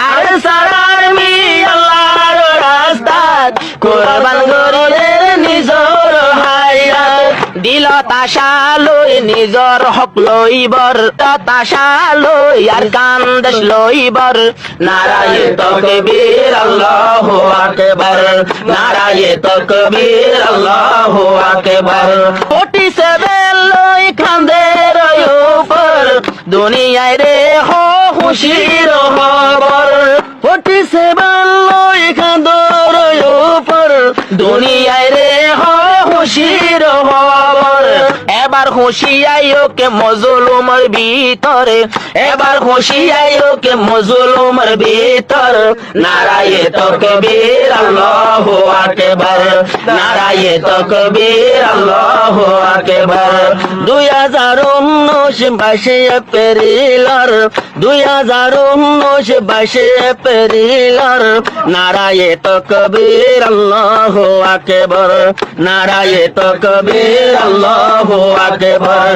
আর সারার মি আল্লাহর রাস্তাত কুরবান করিলে নিজর হায়াত দিল তাশা লই নিজর হক লইবর তাশা লই আর কান্দেশ লইবর নারায়ে তাকবীর আল্লাহু আকবার নারায়ে তাকবীর আল্লাহু আকবার 47 লই কান্দের উপর দুনিয়ায় রে খুশির খবর 47 লই কান্দের উপর দুনিয়ায় রে খুশির খবর এবার খুশি আইও কে মজলুমের ভিতরে এবার খুশি আইও কে মজলুমের ভিতর নারায়ে তাকবীর আল্লাহু আকবার নারায়ে তাকবীর আল্লাহু আকবার 2019 22 এপ্রিলর 2019 22 এপ্রিলর নারায়ে তাকবীর আল্লাহু আকবার নারায়ে তাকবীর আল্লাহু আকবার